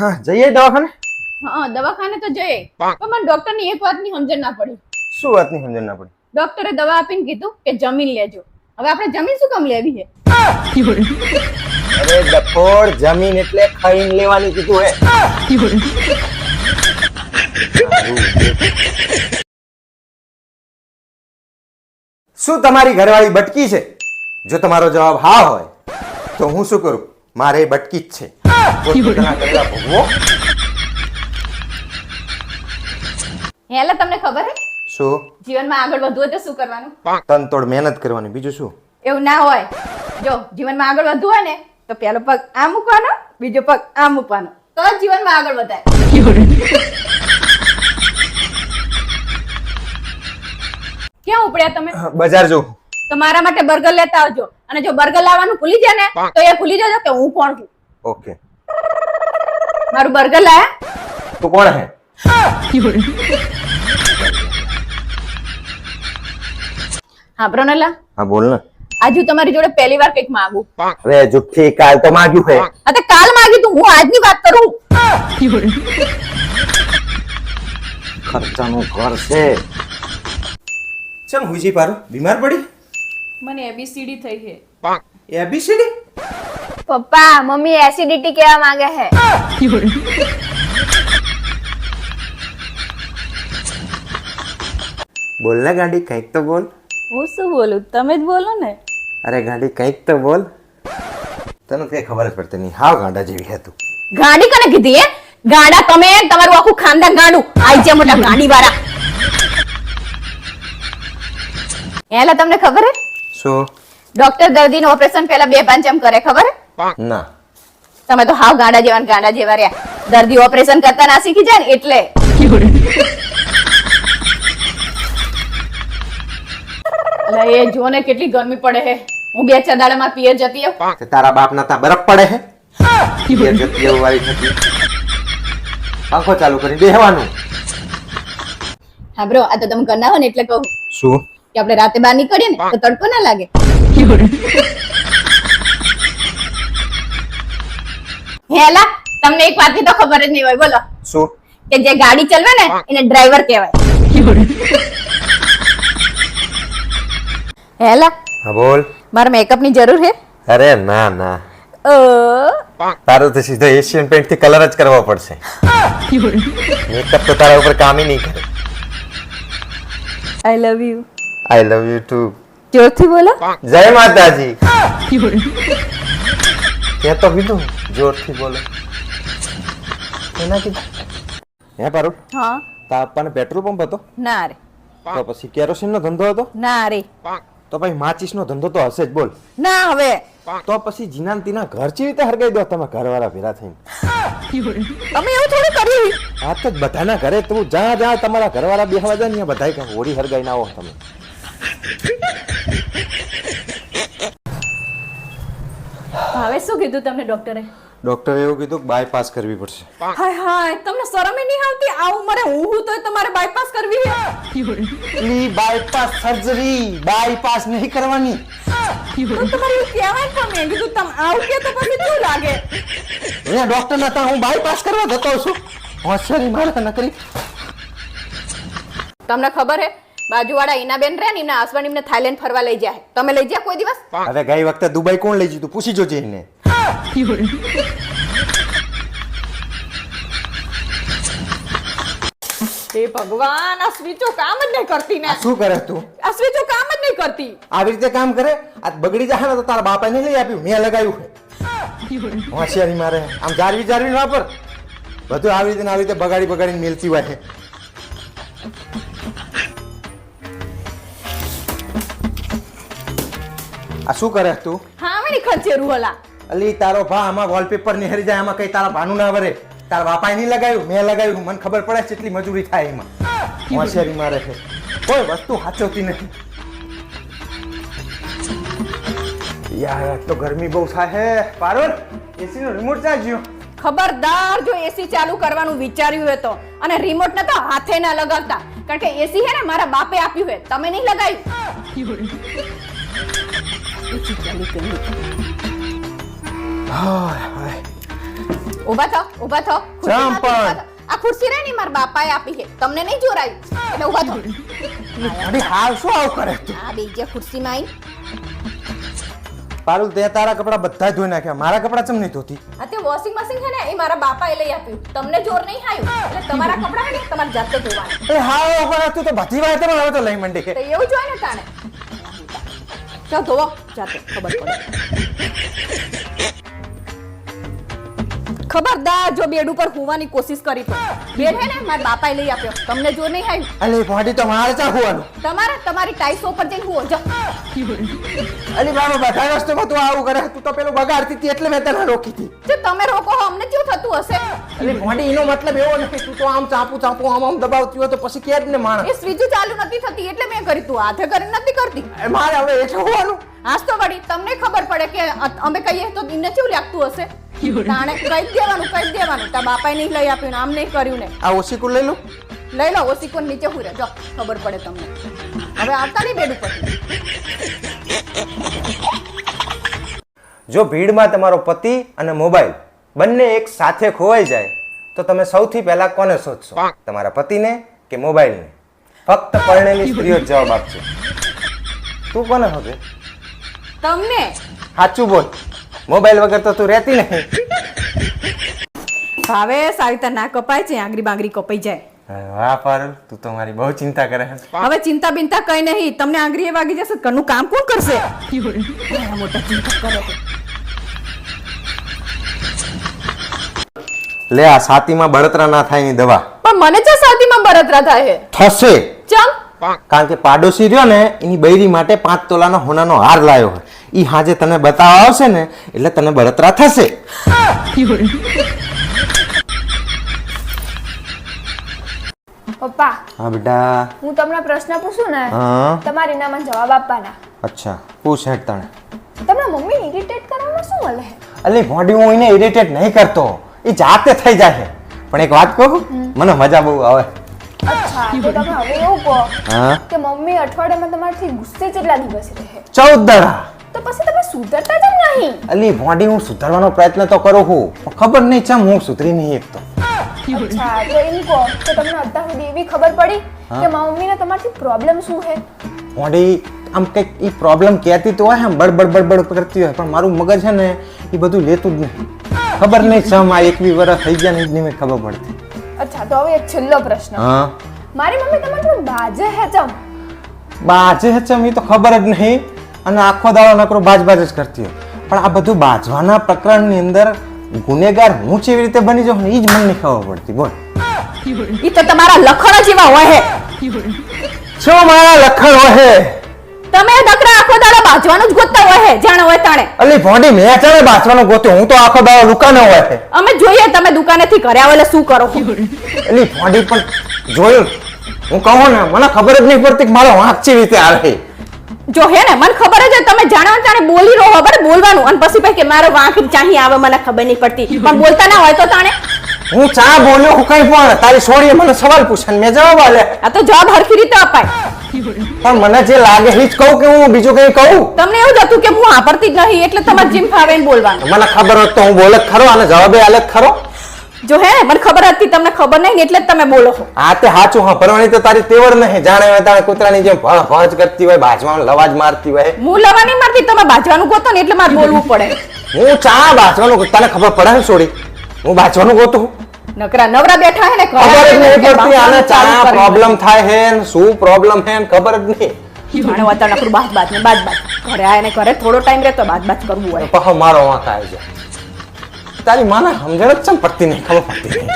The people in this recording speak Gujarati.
હા જઈએ દવાખાને. હા દવાખાને તો જઈએ પણ મને ડોક્ટર ની એક વાતની સમજણ ના પડી. શું વાતની સમજણ ના પડી? ડોક્ટરે દવા આપીને કીધું કે જમીન લેજો. હવે આપણે જમીન શું કામ લેવી છે? અરે ડફોડ, જમીન એટલે ખાઈને લેવાની કીધું હે. શું તમારી ઘરવાળી બટકી છે? જો તમારો જવાબ હા હોય તો હું શું કરું? મારે બટકી જ છે. પોતપોતાના કરેલા ભોગવો. હેલા તમને ખબર હે શું? જીવનમાં આગળ વધવું હોય તો શું કરવાનું? તનતોડ મહેનત કરવાની, બીજું શું? એવું ના હોય. જો જીવનમાં આગળ વધવું હોય ને તો પહેલો પગ આ મૂકવાનો, બીજો પગ આ મૂકવાનો, તો જ જીવનમાં આગળ વધાય. ક્યાં ઉપડ્યા તમે? બજાર જો. તો મારા માટે બર્ગર લેતા આવજો. અને જો બર્ગર લાવવાનું ભૂલી જાય ને તો એ ભૂલી જજો કે હું કોણ છું. ઓકે. મારું બર્ગર લાયા? તું કોણ હે? હા પ્રોનલા, હા બોલ ને. આજ હું તમારી જોડે પહેલી વાર કંઈક માંગુ. અરે જુઠ્ઠી, કાલ તો માંગ્યું હે. હા તો કાલ માંગી તું, હું આજની વાત કરું. ખર્ચાનું ઘર છે. ચમ હુજી પારું બીમાર પડી? મને એબીસીડી થઈ છે. એબીસીડી? પપ્પા મમ્મી એસિડિટી કેવા માંગે છે. બોલ ને ગાંડી, કંઈક તો બોલ. હું શું બોલું? તમે જ બોલો ને. અરે ગાંડી કંઈક તો બોલ. તને કઈ ખબર જ પડતી નહીં, હાવ ગાંડા જેવી હે તું. ગાડી કને કીધી હે? ગાડા તમે, તમારું આખું ખાનદાન ગાડું. આઈ છે મોટા ગાડી વાળા. હેલા તમને ખબર હે? શું? ડોક્ટર દર્દીનું ઓપરેશન પહેલા 2 પાંચમ કરે, ખબર હે? ના. તમે તો હાવ ગાંડા જેવા રહ્યા. દર્દી ઓપરેશન કરતા ના શીખી જાય ને એટલે. અલા એ જો ને કેટલી ગરમી પડે હે. હું 2-4 દાડામાં પિયર જતી આવ. તે તારા બાપ ના તા બરફ પડે હે? પિયર જતી એવું વાળી થતી. પંખો ચાલુ કરી બેહવાનું. હા બ્રો, આ તો તમે કરના હો ને એટલે કહું શું? કે આપણે રાતે બહાર નીકળીએ ને તો તડકો ના લાગે. હેલા તમને એક વાતની તો ખબર જ નહીં હોય, બોલો. શું? કે જે ગાડી ચલાવે ને એને ડ્રાઈવર કહેવાય. હેલા હા બોલ. મારે મેકઅપ ની જરૂર છે? અરે ના ના, ઓ તારું તો સીધો એશિયન પેન્ટ થી કલર જ કરવો પડશે. મેકઅપ તો તારા ઉપર કામ નહીં કરે. I love you. I love you too. જોરથી બોલો. જય માતાજી. તે તો કીધું જોરથી બોલો. એના કીધું હે પારુલ? હા. તાપાને પેટ્રોલ પંપ હતો? ના રે. તો પછી કેરોસીન નો ધંધો હતો? ના રે. તો ભાઈ માચીસ નો ધંધો તો હશે જ. બોલ. ના હવે. તો પછી જીનાંતીના ઘર ચી રીતે હરગાઈ દો તમે ઘરવાળા ભેરા થઈને? તમે એવું થોડું કર્યું. આ તો બધાના ઘરે તું જા તમારા ઘરવાળા બેહવા જાય ને બધાય કે હોળી હરગાઈ ના આવો તમે. હવે શું કીધું તમને ડોક્ટરે? ડોક્ટરે એવું કીધું કે બાયપાસ કરવી પડશે. હાય હાય, તમને શરમ ય નહીં આવતી? આ ઉંમરે હું તો તમારે બાયપાસ કરવી છે? ઈ બાયપાસ સર્જરી, બાયપાસ નહીં કરવાની. તો તમારે એવું કહેવાય પણ મેં કીધું તમે આવું કે તો પછી શું લાગે? અહીંયા ડોક્ટર ના તા હું બાયપાસ કરવા જતો છું. હોશિયારી મારે નકરી. તમને ખબર હે બાજુવાળા ઈનાબેન રે ને એમના હસબન્ડ એમને થાઈલેન્ડ ફરવા લઈ જાય. તમે લઈ ગયા કોઈ દિવસ? હવે ગઈ વખતે દુબઈ કોણ લઈ જતું પૂછી જોજે એને. એ ભગવાન, આ સ્વિચો કામ જ નહીં કરતી ને. શું કરે તું? આ સ્વિચો કામ જ નહીં કરતી. આવી રીતે કામ કરે આ બગડી જાય ને તો તારા બાપા ને લઈ આપ્યું, મેં લગાવ્યું છે. હોશિયારી મારે આમ જારવી વાપર. બધું આવી રીતે બગાડીને મેલતી હોય છે. આ શું કરે તું? હા મને ખર્ચેરું હોલા. અલી તારો ભા આમાં વોલપેપર નિહરી જાય, આમાં કઈ તારા ભાનું ના વરે. તારા બાપાએ નહીં લગાવ્યું, મેં લગાવ્યું. મને ખબર પડે કેટલી મજૂરી થાય એમાં. હોશિયારી મારે છે. કોઈ વસ્તુ સાચવતી નથી. યાર તો ગરમી બહુ થાય હે. પારુલ એસી નો રિમોટ ક્યાં ગયો? ખબરદાર જો એસી ચાલુ કરવાનું વિચાર્યું હોય તો, અને રિમોટ ને તો હાથે ના લગાવતા, કારણ કે એસી હે ને મારા બાપે આપ્યું હે, તમે નહીં લગાવ્યું. એસી ચાલુ કરી. હાય હાય ઊભા થો ખુરશીમાંથી પણ. ઊભા થો. આ ખુરશી રે ને મારા બાપાએ આપી છે તમને નહીં જોરાયું એટલે ઊભા થો અરે હાલ શું આવું કરે તું આ બેજે ખુરશીમાં આઈ પારુલ તે તારા કપડા બધા ધોઈ નાખ્યા મારા કપડા ચમ નહીં ધોતી આ તે વોશિંગ મશીન છે ને એ મારા બાપાએ લઈ આપ્યું તમને જોર નહીં આવ્યું એટલે તમારા કપડા છે ને તમારે જાતે ધોવાના એ હા પણ તું તો બધી વાત હવે તો લઈ મંડી તો એવું જ હોય ને તાણે ચાલ ધોવો જાતે ખબર પડે ખબરદાર જો બેડ ઉપર હોવાની કોશિશ કરી તો બેડ હે ને મારા બાપાએ લઈ આપ્યો તમને જોર નહીં આવ્યું અલી ફોડી તો મારે ચા હોવાનું તમારી ટાઈસો પર જઈને હુઓ જો અલી બાબા બધા વસ્તુમાં તું આવું કરે તું તો પેલું બગાડતી હતી એટલે મેં તને રોકી હતી જો તમે રોકો હો અમને શું થતું હશે અલી ફોડી એનો મતલબ એવો નથી તું તો આમ ચાપું આમ દબાવતી હોય તો પછી કે જ ને માણસ એ સ્વિચ ચાલુ નથી થતી એટલે મેં કરી તું હાથે કરીને નથી કરતી એ મારે હવે એટલે હોવાનું આજ તો વળી તમને ખબર પડે કે અમે કહીએ તો એને કેવું લાગતું હશે તાણે કહી દેવાનું તારા બાપાએ નહીં લઈ આપ્યું ને આમ નહીં કર્યું ને આ ઓશીકું લઈ લો લઈ લો ઓસીકોન નીચે હુઈ રહે જો ખબર પડે તમને હવે આવતા નહીં બેડ ઉપર જો ભીડમાં તમારો પતિ અને મોબાઈલ બંને એક સાથે ખોવાઈ જાય તો તમે સૌથી પહેલા કોને શોધશો તમારા પતિને કે મોબાઈલને ફક્ત પરણેલી સ્ત્રીઓ જ જવાબ આપશે તું કોને શોધે તમને સાચું બોલ મોબાઈલ વગર તો તું રહેતી નહીં હવે સારી રીતે ના કપાય છે આંગળી બાંગળી કપાઈ જાય વાહ પારુલ તું તો મારી બહુ ચિંતા કરે છે હવે ચિંતા બિંતા કઈ નહીં તમને આંગળીએ વાગી જશે ઘરનું કામ કોણ કરશે ઘણા મોટા ચિંતા કરે છે લે આ છાતીમાં બળતરા ના થાય ની દવા પણ મને ચા શાદીમાં બળતરા થાય છે થશે ચમ કારણ કે પાડોશી રહ્યો ને એની બૈરી માટે 5 તોલાનો હોનાનો હાર લાયો હોય ઈ હાજે તને બતાવવા આવશે ને એટલે તને બળતરા થશે પપ્પા હા બેટા હું તમને પ્રશ્ન પૂછું ને હા તમારી નામાં જવાબ આપવાના અચ્છા પૂછ હેડ તને તમને મમ્મી ઇરિટેટ કરવામાં શું મળે અલી ભોંડી હું એને ઇરિટેટ નહીં કરતો એ જાતે થઈ જાય પણ એક વાત કહું મને મજા બહુ આવે અચ્છા તો તમે હવે એવું કહો હા કે મમ્મી અઠવાડિયામાં તમારથી ગુસ્સે કેટલા દિવસ રહે 14 દાડા તો પછી તમે સુધરતા કેમ નહીં અલી ભોંડી હું સુધારવાનો પ્રયત્ન તો કરું છું પણ ખબર નહીં ચમ હું સુધરી નહીં એક તો અચ્છા તો એમ કહો કે તમને અત્યાર સુધી એવી ખબર પડી કે મમ્મીને તમારથી પ્રોબ્લેમ શું છે ભોંડી આમ કંઈક એ પ્રોબ્લેમ કહેતી તો હોય આમ બડબડ કરતી હોય પણ મારું મગજ છે ને એ બધું લેતું જ નહીં ખબર નહીં ચમ આ 21 વર્ષ થઈ ગયા ને નહીં ખબર પડતી અચ્છા તો હવે એક છેલ્લો પ્રશ્ન હા મારી મમ્મી તમારથી બાજે હે ચમ બાજે ચમ એ તો ખબર જ નહીં અને આખો દાડો નકરો બાજ જ કરતી હોય પણ આ બધું બાજવાના પ્રકરણની અંદર ગુનેગાર હું કેવી રીતે બની જાઉં ને એ જ મને નહીં ખબર પડતી બોલ ઈ તો તમારા લખણ જેવા હોય છે શું મારા લખણ હોય તમે નકરા આખો દાડો બાજવાનું જ ગોતતા હોય છે જાણે હોય તાણે અલી ભોંડી મેં ચાલે બાજવાનો ગોત્યો હું તો આખો દાડો દુકાને હોય છે અમે જોઈએ તમે દુકાનેથી ઘરે આવો એટલે શું કરો એલી ભોંડી પણ જોયું હું કહું ને મને ખબર જ નહીં પડતી કે મારો વાંક કેવી રીતે આવે જો હે ને મને ખબર જ તમે જાણો તાણે બોલી રહો ખબર બોલવાનું અને પછી ભાઈ કે મારો વાંક ચાહી આવે મને ખબર નહીં પડતી પણ બોલતા ના હોય તો તાણે હું ચા બોલ્યો હું કઈ પણ તારી છોડીએ મને સવાલ પૂછે મેં જવાબ આલે આ તો જવાબ હરખી રીતે અપાય પણ મને જે લાગે એ જ કહું કે હું બીજું કઈ કહું તમને એવું જ હતું કે હું વાપરતી જ નહીં એટલે તમારે જીમ ફાવે ને બોલવાનું મને ખબર હોત તો હું બોલે જ ખરો અને જવાબે આલે જ ખરો જો હે ને મને ખબર હતી તમને ખબર નહીં ને એટલે જ તમે બોલો છો આ તે સાચું હા ભરવાની તો તારી તેવડ નહીં જાણે હોય તાણે કૂતરાની જેમ ભણ ભણ કરતી હોય બાજવામાં લવાજ મારતી હોય હું લવા નહીં મારતી તમે બાજવાનું ગોતો ને એટલે મારે બોલવું પડે હું ચા બાજવાનું તને ખબર પડે ને છોડી હું બાજવાનું ગોતું નકરા નવરા બેઠા હે ને ખબર જ નહીં પડતી આને ચા ચાલુ કરી પ્રોબ્લેમ થાય હે ને શું પ્રોબ્લેમ હે ને ખબર જ નહીં જાણે વતન નકરું બાજ ને બાજ ઘરે આય ને ઘરે થોડો ટાઈમ રહેતો બાજ કરવું હોય પહો મારો વાંક આવી જાય તારી માને સમજણ જ ચમ પડતી નહીં ખબર પડતી નહીં